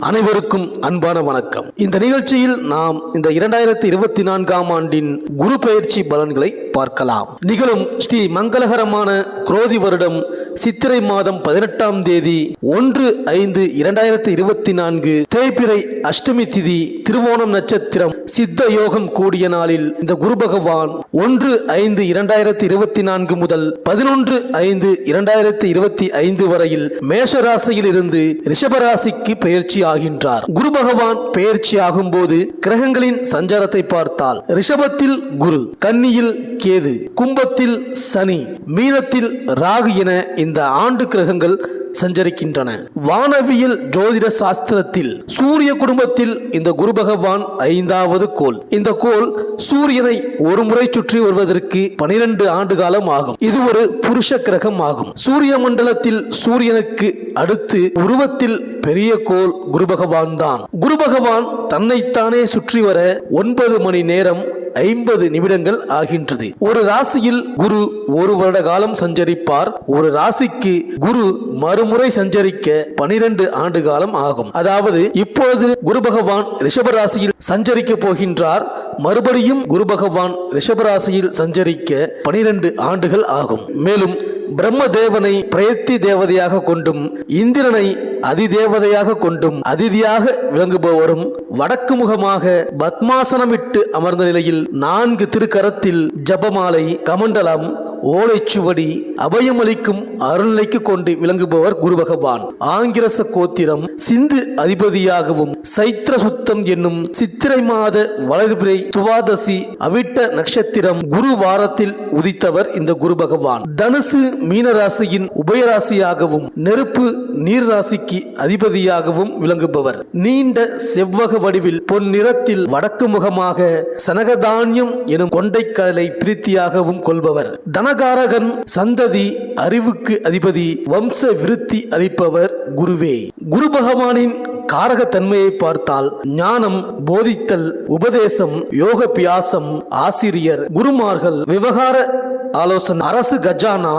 அனைவருக்கும் அன்பான வணக்கம். இந்த நிகழ்ச்சியில் நாம் இந்த 2024ஆம் ஆண்டின் குரு பெயர்ச்சி பலன்களை பார்க்கலாம். நிகழும் ஸ்ரீ மங்களகரமான குரோதி வருடம் சித்திரை மாதம் 18ஆம் தேதி 1/5/2024 தேய்பிறை அஷ்டமி திதி திருவோணம் நட்சத்திரம் சித்த யோகம் கூடிய நாளில் இந்த குரு பகவான் 1/5/2024 முதல் 11/5/2025 வரையில் மேஷ ராசியில் இருந்து ரிஷப ராசிக்கு பெயர்ச்சி ஆகின்றார். குரு பகவான் பெயர்ச்சி ஆகும் போது கிரகங்களின் சஞ்சாரத்தை பார்த்தால் ரிஷபத்தில் குரு, கன்னியில் கேது, கும்பத்தில் சனி, மீனத்தில் ராகு என இந்த ஆண்டு கிரகங்கள் சஞ்சரிக்கின்றன. வானவியல் ஜோதிட சாஸ்திரத்தில் சூரிய குடும்பத்தில் இந்த குரு பகவான் 5வது கோள். இந்த கோள் சூரியனை ஒரு முறை சுற்றி வருவதற்கு 12 ஆண்டு காலம் ஆகும். இது ஒரு புருஷ கிரகம் ஆகும். சூரிய மண்டலத்தில் சூரியனுக்கு அடுத்து உருவத்தில் பெரிய கோள் குரு பகவான் தான். குரு பகவான் தன்னைத்தானே சுற்றி வர 9 மணி நேரம் 50 நிமிடங்கள் ஆகின்றது. ஒரு ராசியில் குரு ஒரு வருட காலம் சஞ்சரிப்பார். ஒரு ராசிக்கு குரு மறுமுறை சஞ்சரிக்க 12 ஆண்டு காலம் ஆகும். அதாவது இப்பொழுது குரு பகவான் ரிஷப ராசியில் சஞ்சரிக்க போகின்றார். மறுபடியும் குரு பகவான் ரிஷப ராசியில் சஞ்சரிக்க 12 ஆண்டுகள் ஆகும். மேலும் பிரம்மதேவனை பிரயத்தி தேவதையாக கொண்டும் இந்திரனை அதிதேவதையாக கொண்டும் அதிதியாக விளங்குபவரும் வடக்கு முகமாக பத்மாசனமிட்டு அமர்ந்த நிலையில் 4 திருக்கரத்தில் ஜபமாலை, கமண்டலம், ஓலைச்சுவடி, அபயமளிக்கும் அருள்நிலைக்கு கொண்டு விளங்குபவர் குரு பகவான். ஆங்கிரச கோத்திரம் சிந்து அதிபதியாகவும் சைத்திர சுத்தம் என்னும் சித்திரை மாத வளர்பிறை துவாதசி அவிட்ட நட்சத்திரம் குரு வாரத்தில் உதித்தவர் இந்த குரு பகவான். தனுசு மீன ராசியின் உபயராசியாகவும் நெருப்பு நீர் ராசிக்கு அதிபதியாகவும் விளங்குபவர். நீண்ட செவ்வக வடிவில் பொன் நிறத்தில் வடக்கு முகமாக சனகதானியம் எனும் கொண்டைக்கடலை பிரீத்தியாகவும் கொள்பவர். தனகாரகன், சந்ததி, அறிவுக்கு அதிபதி, வம்ச விருத்தி அளிப்பவர் குருவே. குரு பகவானின் காரக தன்மையை பார்த்தால் ஞானம், போதித்தல், உபதேசம், யோக பியாசம், ஆசிரியர், குருமார்கள், விவகார ஆலோசனை, அரசு கஜானா,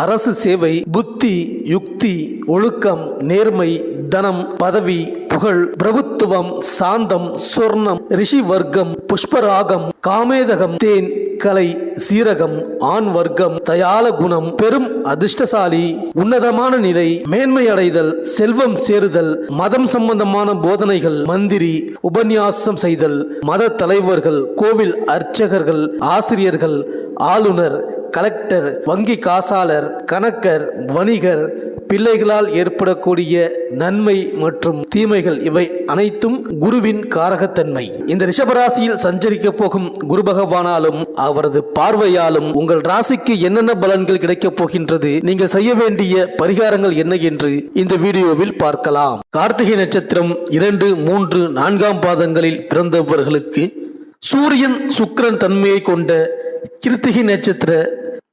அரசு சேவை, புத்தி, யுக்தி, ஒழுக்கம், நேர்மை, தனம், பதவி, புகழ், பிரபுத்துவம், சாந்தம், சொர்ணம், ரிஷி வர்க்கம், புஷ்பராகம், காமேதகம், தேன், கலை, சீரகம், ஆண் வர்க்கம், தயால குணம், பெரும் அதிர்ஷ்டசாலி, உன்னதமான நிலை, மேன்மை அடைதல், செல்வம் சேருதல், மதம் சம்பந்தமான போதனைகள், மந்திரி, உபன்யாசம் செய்தல், மத தலைவர்கள், கோவில் அர்ச்சகர்கள், ஆசிரியர்கள், ஆளுநர், கலெக்டர், வங்கி காசாளர், கணக்கர், வணிகர், பிள்ளைகளால் ஏற்படக்கூடிய நன்மை மற்றும் தீமைகள் இவை அனைத்தும் குருவின் காரகத்தன்மை. இந்த ரிஷபராசியில் சஞ்சரிக்க போகும் குரு பகவானாலும் அவரது பார்வையாலும் உங்கள் ராசிக்கு என்னென்ன பலன்கள் கிடைக்கப் போகின்றது, நீங்கள் செய்ய வேண்டிய பரிகாரங்கள் என்ன என்று இந்த வீடியோவில் பார்க்கலாம். கார்த்திகை நட்சத்திரம் 2, 3, 4ஆம் பாதங்களில் பிறந்தவர்களுக்கு சூரியன் சுக்கிரன் தன்மையை கொண்ட கிருத்திகை நட்சத்திர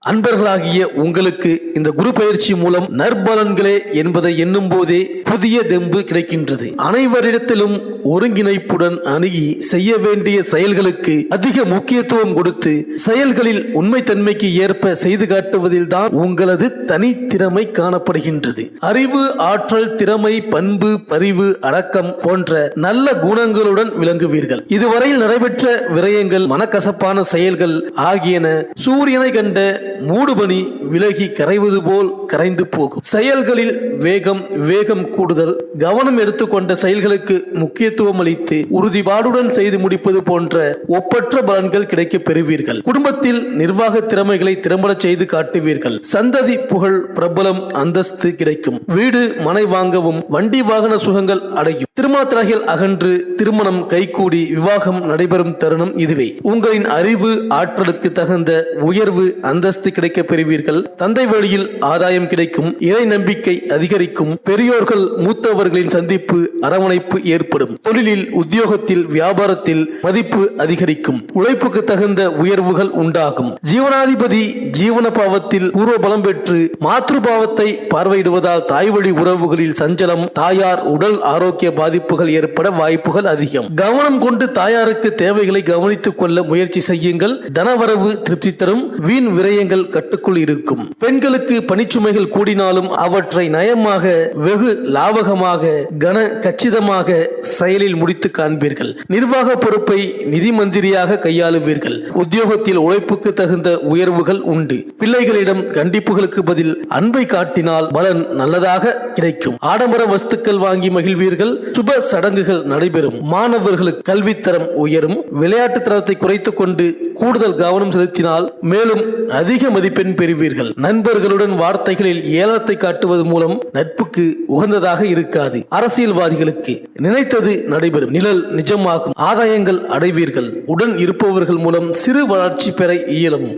அன்பர்களாகிய உங்களுக்கு இந்த குரு பயிற்சி மூலம் நற்பலன்களே என்பதை எண்ணும் போதே புதிய தெம்பு கிடைக்கின்றது. அனைவரிடத்திலும் ஒருங்கிணைப்புடன் அணுகி செய்ய வேண்டிய செயல்களுக்கு அதிக முக்கியத்துவம் கொடுத்து செயல்களில் உண்மைத்தன்மைக்கு ஏற்ப செய்து காட்டுவதில் தான் உங்களது தனித்திறமை காணப்படுகின்றது. அறிவு, ஆற்றல், திறமை, பண்பு, பரிவு, அடக்கம் போன்ற நல்ல குணங்களுடன் விளங்குவீர்கள். இதுவரையில் நடைபெற்ற விரயங்கள், மனக்கசப்பான செயல்கள் ஆகியன சூரியனை கண்ட மூடுபனி விலகி கரைவது போல் கரைந்து போகும். செயல்களில் வேகம் கூடுதல், கவனம் எடுத்துக்கொண்ட செயல்களுக்கு முக்கியத்துவம் அளித்து உறுதிப்பாடுடன் செய்து முடிப்பது போன்ற ஒப்பற்ற பலன்கள் கிடைக்க பெறுவீர்கள். குடும்பத்தில் நிர்வாக திறமைகளை திறம்பட செய்து காட்டுவீர்கள். சந்ததி புகழ், பிரபலம், அந்தஸ்து கிடைக்கும். வீடு மனை வாங்கவும் வண்டி வாகன சுகங்கள் அடையும். திருமணத்திரைகள் அகன்று திருமணம் கைகூடி விவாகம் நடைபெறும் தருணம் இதுவே. உங்களின் அறிவு, ஆற்றலுக்கு தகுந்த உயர்வு, அந்தஸ்து கிடைக்க பெறுவீர்கள். தந்தை வழியில் ஆதாயம் கிடைக்கும். இறை நம்பிக்கை அதிகரிக்கும். பெரியோர்கள், மூத்தவர்களின் சந்திப்பு, அரவணைப்பு ஏற்படும். தொழிலில், உத்தியோகத்தில், வியாபாரத்தில் மதிப்பு அதிகரிக்கும். உழைப்புக்கு தகுந்த உயர்வுகள் உண்டாகும். ஜீவனாதிபதி ஜீவன பாவத்தில் பூர்வ பலம் பெற்று மாத்ரு பாவத்தை பார்வையிடுவதால் தாய் வழி உறவுகளில் சஞ்சலம், தாயார் உடல் ஆரோக்கிய பாதிப்புகள் ஏற்பட வாய்ப்புகள் அதிகம். கவனம் கொண்டு தாயாருக்கு தேவைகளை கவனித்துக் கொள்ள முயற்சி செய்யுங்கள். தனவரவு திருப்தி தரும். வீண் விரயங்கள் கட்டுக்குள் இருக்கும். பெண்களுக்கு பணிச்சுமைகள் கூடினாலும் அவற்றை நயமாக, வெகு லாபகமாக, கச்சிதமாக செயலில் முடித்து காண்பீர்கள். நிர்வாக பொறுப்பை நிதி மந்திரியாக கையாளுவீர்கள். உத்தியோகத்தில் உழைப்புக்கு தகுந்த உயர்வுகள் உண்டு. பிள்ளைகளிடம் கண்டிப்புகளுக்கு பதில் அன்பை காட்டினால் பலன் நல்லதாக கிடைக்கும். ஆடம்பர வஸ்துக்கள் வாங்கி மகிழ்வீர்கள். சுப சடங்குகள் நடைபெறும். மாணவர்களுக்கு கல்வித்தரம் உயரும். விளையாட்டு தரத்தை குறைத்துக் கொண்டு கூடுதல் கவனம் செலுத்தினால் மேலும் அதிக மதிப்பெண் பெறுவீர்கள். நண்பர்களுடன் வார்த்தைகளில் ஏலத்தை காட்டுவது மூலம் நட்புக்கு உகந்ததாக இருக்காது. அரசியல்வாதிகளுக்கு நினைத்தது நடைபெறும். நிழல் நிஜமாகும். ஆதாயங்கள் அடைவீர்கள். உடன் இருப்பவர்கள் மூலம் சிறு வளர்ச்சி பெற இயலும்.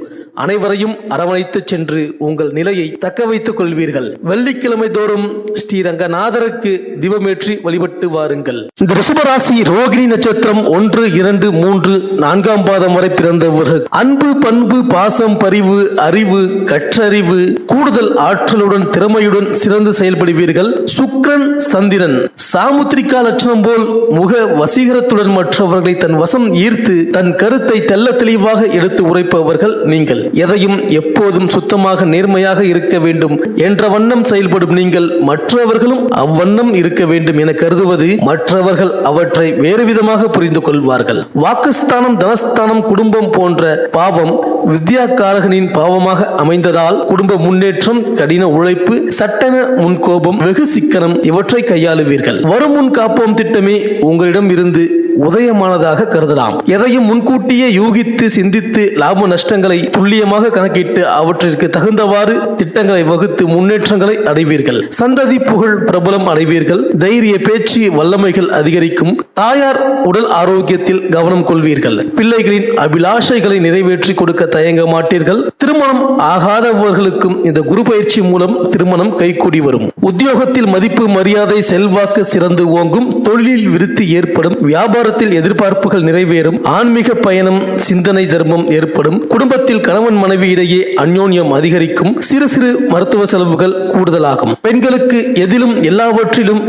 அனைவரையும் அரவணைத்து சென்று உங்கள் நிலையை தக்க வைத்துக் கொள்வீர்கள். வெள்ளிக்கிழமை தோறும் ஸ்ரீரங்கநாதருக்கு தீபமேற்றி வழிபட்டு வாருங்கள். இந்த ரிஷபராசி ரோகிணி நட்சத்திரம் 1, 2, 3, 4ஆம் பாதம் வரை பிறந்தவர்கள் அன்பு, பண்பு, பாசம், பரிவு, அறிவு, கற்றறிவு, கூடுதல் ஆற்றலுடன் திறமையுடன் சிறந்து செயல்படுவீர்கள். சுக்கிரன், சந்திரன் சாமுத்திரிகா லட்சணம் போல் முக வசீகரத்துடன் மற்றவர்களை தன் வசம் ஈர்த்து தன் கருத்தை தெள்ள தெளிவாக எடுத்து உரைப்பவர்கள் நீங்கள். எதையும் எப்போதும் சுத்தமாக நேர்மையாக இருக்க வேண்டும் என்ற வண்ணம் செயல்படும் நீங்கள் மற்றவர்களும் அவ்வண்ணம் இருக்க வேண்டும் என கருதுவது மற்றவர்கள் அவற்றை வேறு விதமாக புரிந்து கொள்வார்கள். வாக்குஸ்தானம், தனஸ்தானம், குடும்பம் போன்ற பாவம் வித்யாகாரகனின் பாவமாக அமைந்ததால் குடும்ப முன்னேற்றம், கடின உழைப்பு, சட்டென முன்கோபம், வெகு சிக்கனம் இவற்றை கையாளுவீர்கள். வரும் முன் காப்போம் திட்டமே உங்களிடம் இருந்து உதயமானதாக கருதலாம். எதையும் முன்கூட்டியே யூகித்து சிந்தித்து லாப நஷ்டங்களை துல்லியமாக கணக்கிட்டு அவற்றிற்கு தகுந்தவாறு திட்டங்களை வகுத்து முன்னேற்றங்களை அடைவீர்கள். சந்ததி புகழ் பிரபலம் அடைவீர்கள். தைரிய பேச்சு வல்லமைகள் அதிகரிக்கும். தாயார் உடல் ஆரோக்கியத்தில் கவனம் கொள்வீர்கள். பிள்ளைகளின் அபிலாஷைகளை நிறைவேற்றி கொடுக்க தயங்க மாட்டீர்கள். திருமணம் ஆகாதவர்களுக்கும் இந்த குரு பயிற்சி மூலம் திருமணம் கைகூடி வரும். உத்தியோகத்தில் மதிப்பு, மரியாதை, செல்வாக்கு சிறந்து ஓங்கும். தொழிலில் விருத்தி ஏற்படும். வியாபாரத்தில் எதிர்பார்ப்புகள் நிறைவேறும். ஆன்மீக பயணம், சிந்தனை தர்மம் ஏற்படும். குடும்பத்தில் கணவன் மனைவி இடையே அந்யோன்யம் அதிகரிக்கும். சிறு சிறு மருத்துவ செலவுகள் கூடுதலாகும். பெண்களுக்கு எதிலும் எல்லாவற்றிலும்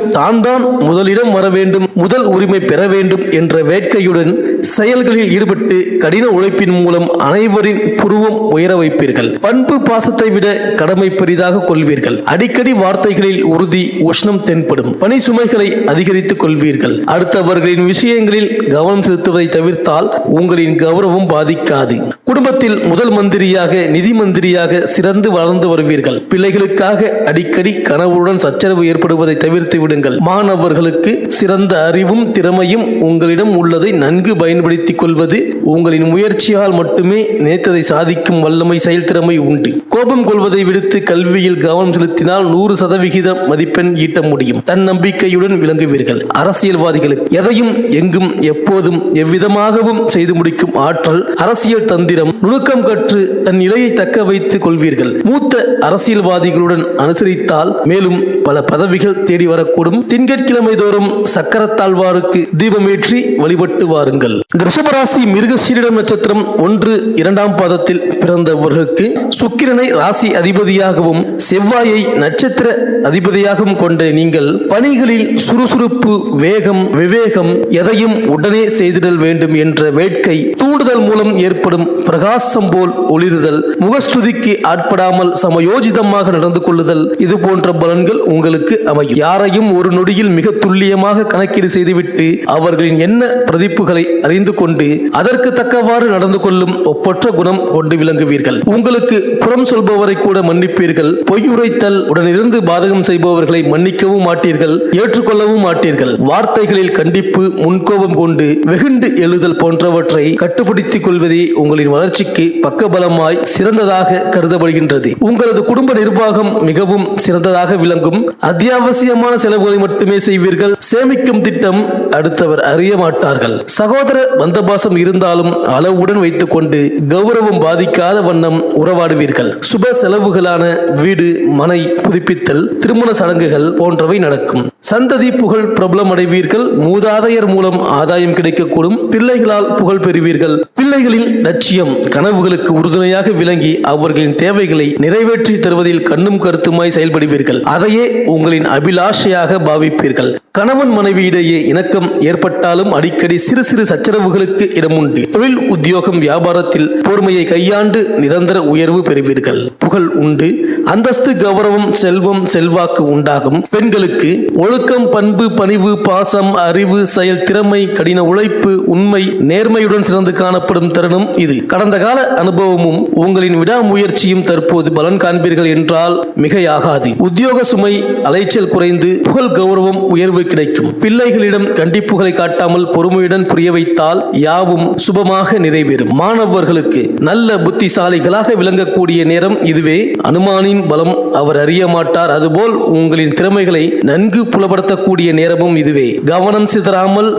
தான் முதலிடம் வர வேண்டும், முதல் உரிமை பெற வேண்டும் என்ற வேட்கையுடன் செயல்களில் ஈடுபட்டு கடின உழைப்பின் மூலம் அனைவரின் புருவம் உயர வைப்பீர்கள். பண்பு, பாசத்தை விட கடமை பெரிதாக கொள்வீர்கள். அடிக்கடி வார்த்தைகளில் உறுதி, உஷ்ணம் தென்படும். பணி சுமைகளை அதிகரித்துக் கொள்வீர்கள். அடுத்தவர்களின் விஷயங்களில் கவனம் செலுத்துவதை தவிர்த்தால் உங்களின் கௌரவம் பாதிக்காது. குடும்பத்தில் முதல் மந்திரியாக, நிதி மந்திரியாக சிறந்து வளர்ந்து வருவீர்கள். பிள்ளைகளுக்காக அடிக்கடி கணவருடன் சச்சரவு ஏற்படுவதை தவிர்த்து விடுங்கள். மாணவர்களுக்கு சிறந்த அறிவும் திறமையும் உங்களிடம் உள்ளதை நன்கு பயன்படுத்திக் கொள்வது, உங்களின் முயற்சியால் மட்டுமே நினைத்ததை சாதிக்கும் வல்லமை, செயல்திறமை உண்டு. கோபம் கொள்வதை விடுத்து கல்வியில் கவனம் செலுத்தினால் 100% மதிப்பெண் ஈட்ட முடியும். தன்னம்பிக்கையுடன் விளங்குவீர்கள். அரசியல்வாதிகளுக்கு எதையும் எங்கும் எப்போதும் எவ்விதமாகவும் செய்து முடிக்கும் ஆற்றல், அரசியல் தந்திரம், நுணுக்கம் கற்று தன் நிலையை தக்க வைத்துக் கொள்வீர்கள். மூத்த அரசியல்வாதிகளுடன் அனுசரித்தால் மேலும் பல பதவிகள் தேடி வரக்கூடும். திங்கட்கிழமை தோறும் சக்கரத்தாழ்வாருக்கு தீபமேற்றி வழிபட்டு வாருங்கள். ரிஷபராசி மிருகசீரிடம் நட்சத்திரம் 1, 2ஆம் பாதத்தில் பிறந்தவர்களுக்கு சுக்கிரனை ராசி அதிபதியாகவும் செவ்வாயை நட்சத்திர அதிபதியாகவும் கொண்ட நீங்கள் பணிகளில் சுறுசுறுப்பு, வேகம், விவேகம், எதையும் உடனே செய்திடல் வேண்டும் என்ற வேட்கை, தூண்டுதல் மூலம் ஏற்படும் பிரகாசம் போல் ஒளிருதல், முகஸ்துதிக்கு ஆட்படாமல் சமயோஜிதமாக நடந்து கொள்ளுதல், இது போன்ற பலன்கள் உங்களுக்கு அமையும். யாரையும் ஒரு நொடியில் மிக துல்லியமாக கணக்கீடு செய்துவிட்டு அவர்களின் எண்ண பிரதிப்புகளை அறிந்து கொண்டு அதற்கு தக்கவாறு நடந்து கொள்ளும் ஒப்பற்ற குணம் கொண்டு விளங்குவீர்கள். உங்களுக்கு புறம் சொல்பவரை கூட மன்னிப்பீர்கள். பொய் உரைத்தல், உடனிருந்து பாதகம் செய்பவர்களை மன்னிக்கவும் மாட்டீர்கள், ஏற்றுக்கொள்ளவும் மாட்டீர்கள். வார்த்தைகளில் கண்டிப்பு, முன்கோபம் கொண்டு வெகுண்டு எழுதல் போன்றவற்றை கட்டுப்படுத்திக் கொள்வதே உங்களின் வளர்ச்சிக்கு பக்கபலமாய் சிறந்ததாக கருதப்படுகின்றது. உங்களது குடும்ப நிர்வாகம் மிகவும் சிறந்ததாக விளங்கும். அத்தியாவசியமான செலவுகளை மட்டுமே செய்வீர்கள். சேமிக்கும் திட்டம் அடுத்தவர் அறிய மாட்டார்கள். சகோதர பந்தபாசம் இருந்தாலும் அளவுடன் வைத்துக் கொண்டு கௌரவம் பாதிக்காத வண்ணம் உறவாடுவீர்கள். சுப செலவுகளான வீடு, மனை புதுப்பித்தல், திருமண சடங்குகள் போன்றவை நடக்கும். சந்ததி புகழ் பிரபலம் அடைவீர்கள். மூதாதையர் மூலம் மூலம் ஆதாயம் கிடைக்கக்கூடும். பிள்ளைகளால் புகழ் பெறுவீர்கள். பிள்ளைகளின் லட்சியம் கனவுகளுக்கு உறுதுணையாக விளங்கி அவர்களின் தேவைகளை நிறைவேற்றி தருவதில் கண்ணும் கருத்துமாய் செயல்படுவீர்கள். அதையே உங்களின் அபிலாஷையாக பாவிப்பீர்கள். கணவன் மனைவியிடையே இணக்கம் ஏற்பட்டாலும் அடிக்கடி சிறு சிறு சச்சரவுகளுக்கு இடமுண்டு. தொழில், உத்தியோகம், வியாபாரத்தில் பொறுமையை கையாண்டு நிரந்தர உயர்வு பெறுவீர்கள். புகழ் உண்டு. அந்தஸ்து, கௌரவம், செல்வம், செல்வாக்கு உண்டாகும். பெண்களுக்கு ஒழுக்கம், பண்பு, பணிவு, பாசம், அறிவு, செயல் திறமை, கடின உழைப்பு, உண்மை, நேர்மையுடன் சிறந்து காணப்படும் தருணம் இது. கடந்த கால அனுபவமும் உங்களின் விடாமுயற்சியும் தற்போது பலன் காண்பீர்கள் என்றால் மிகையாகாது. உத்தியோக சுமை, அலைச்சல் குறைந்து புகழ், கௌரவம், உயர்வு கிடைக்கும். பிள்ளைகளிடம் கண்டிப்புகளை காட்டாமல் பொறுமையுடன் புரிய வைத்தால் யாவும் சுபமாக நிறைவேறும். மாணவர்களுக்கு நல்ல புத்திசாலிகளாக விளங்கக்கூடிய நேரம் இதுவே. அனுமானின் பலம் அவர் அறிய மாட்டார். அதுபோல் உங்களின் திறமைகளை நன்கு புலப்படுத்தக்கூடிய நேரமும் இதுவே. கவனம்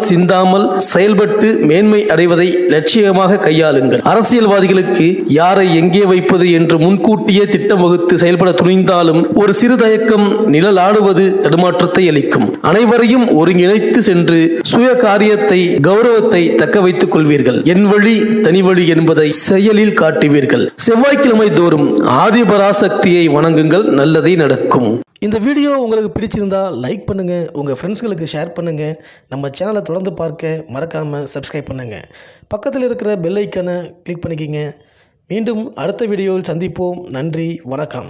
சிந்தாமல் செயல்பட்டு மேன்மை அடைவதை லட்சியமாக கையாளுங்கள். அரசியல்வாதிகளுக்கு யாரை எங்கே வைப்பது என்று முன்கூட்டியே திட்டம் வகுத்து செயல்பட துணிந்தாலும் ஒரு சிறு தயக்கம் நிழலாடுவது தடுமாற்றத்தை அளிக்கும். அனைவரையும் ஒருங்கிணைத்து சென்று சுய காரியத்தை, கௌரவத்தை தக்க வைத்துக் கொள்வீர்கள். என் வழி தனி வழி என்பதை செயலில் காட்டுவீர்கள். செவ்வாய்க்கிழமை தோறும் ஆதிபராசக்தியை வணங்குங்கள். நல்லதே நடக்கும். இந்த வீடியோ உங்களுக்கு பிடிச்சிருந்தா லைக் பண்ணுங்க, உங்க ஃப்ரெண்ட்ஸ்களுக்கு ஷேர் பண்ணுங்க. நம்ம சேனலை தொடர்ந்து பார்க்க மறக்காம சப்ஸ்கிரைப் பண்ணுங்க. பக்கத்தில் இருக்கிற பெல் ஐக்கானை கிளிக் பண்ணிக்கிங்க. மீண்டும் அடுத்த வீடியோவில் சந்திப்போம். நன்றி, வணக்கம்.